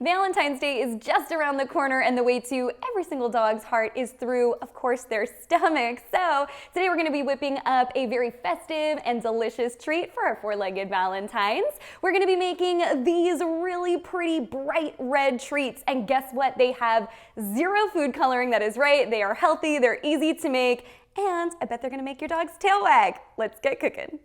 Valentine's Day is just around the corner, and the way to every single dog's heart is through, of course, their stomach. So today we're going to be whipping up a very festive and delicious treat for our four-legged Valentines. We're going to be making these really pretty bright red treats, and guess what? They have zero food coloring. That is right. They are healthy, they're easy to make, and I bet they're going to make your dog's tail wag. Let's get cooking.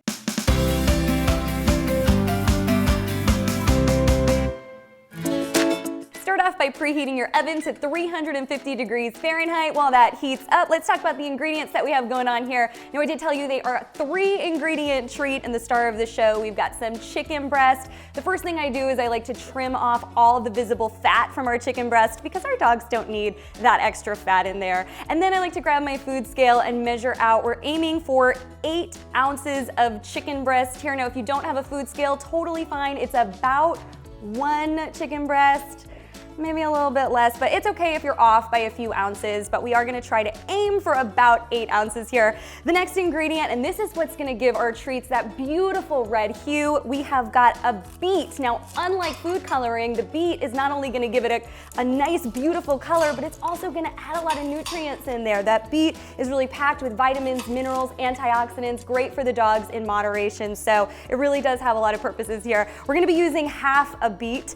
Start off by preheating your oven to 350 degrees Fahrenheit. While that heats up, let's talk about the ingredients that we have going on here. Now, I did tell you they are a 3-ingredient treat in the star of the show. We've got some chicken breast. The first thing I do is I like to trim off all of the visible fat from our chicken breast because our dogs don't need that extra fat in there. And then I like to grab my food scale and measure out. We're aiming for 8 ounces of chicken breast here. Now, if you don't have a food scale, totally fine. It's about 1 chicken breast, maybe a little bit less, but it's okay if you're off by a few ounces, but we are gonna try to aim for about 8 ounces here. The next ingredient, and this is what's gonna give our treats that beautiful red hue, we have got a beet. Now, unlike food coloring, the beet is not only gonna give it a nice, beautiful color, but it's also gonna add a lot of nutrients in there. That beet is really packed with vitamins, minerals, antioxidants, great for the dogs in moderation, so it really does have a lot of purposes here. We're gonna be using half a beet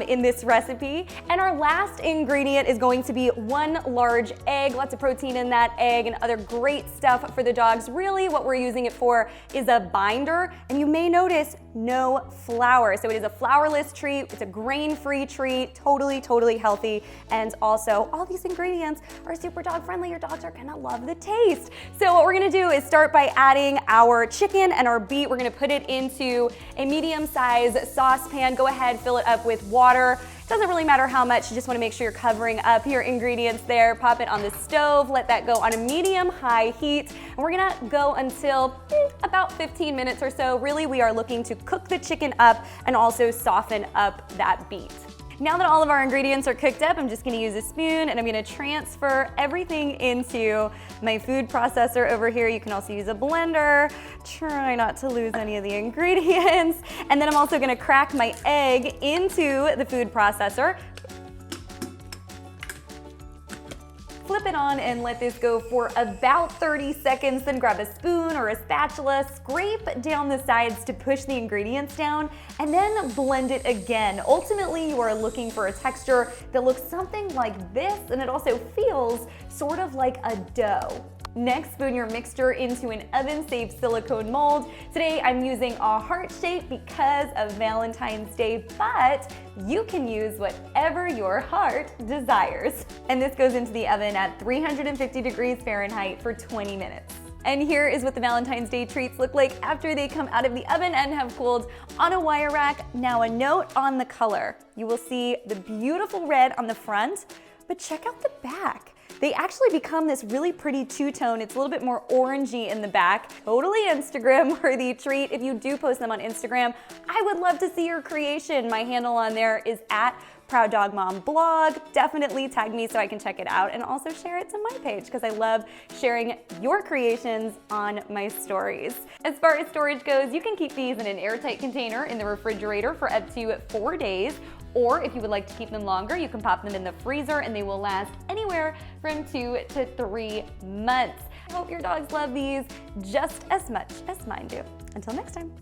in this recipe. And our last ingredient is going to be 1 large egg, lots of protein in that egg and other great stuff for the dogs. Really what we're using it for is a binder, and you may notice no flour. So it is a flourless treat, it's a grain-free treat, totally healthy, and also all these ingredients are super dog friendly. Your dogs are gonna love the taste. So what we're gonna do is start by adding our chicken and our beet. We're gonna put it into a medium-sized saucepan. Go ahead, fill it up with water. Doesn't really matter how much, you just want to make sure you're covering up your ingredients there. Pop it on the stove, let that go on a medium-high heat, and we're gonna go until about 15 minutes or so. Really, we are looking to cook the chicken up and also soften up that beet. Now that all of our ingredients are cooked up, I'm just gonna use a spoon and I'm gonna transfer everything into my food processor over here. You can also use a blender. Try not to lose any of the ingredients. And then I'm also gonna crack my egg into the food processor. Flip it on and let this go for about 30 seconds, then grab a spoon or a spatula, scrape down the sides to push the ingredients down, and then blend it again. Ultimately, you are looking for a texture that looks something like this, and it also feels sort of like a dough. Next, spoon your mixture into an oven-safe silicone mold. Today, I'm using a heart shape because of Valentine's Day, but you can use whatever your heart desires. And this goes into the oven at 350 degrees Fahrenheit for 20 minutes. And here is what the Valentine's Day treats look like after they come out of the oven and have cooled on a wire rack. Now, a note on the color. You will see the beautiful red on the front, but check out the back. They actually become this really pretty two-tone. It's a little bit more orangey in the back. Totally Instagram-worthy treat. If you do post them on Instagram, I would love to see your creation. My handle on there is @ProudDogMomBlog. Definitely tag me so I can check it out and also share it to my page because I love sharing your creations on my stories. As far as storage goes, you can keep these in an airtight container in the refrigerator for up to 4 days. Or if you would like to keep them longer, you can pop them in the freezer and they will last anywhere from 2 to 3 months. I hope your dogs love these just as much as mine do. Until next time.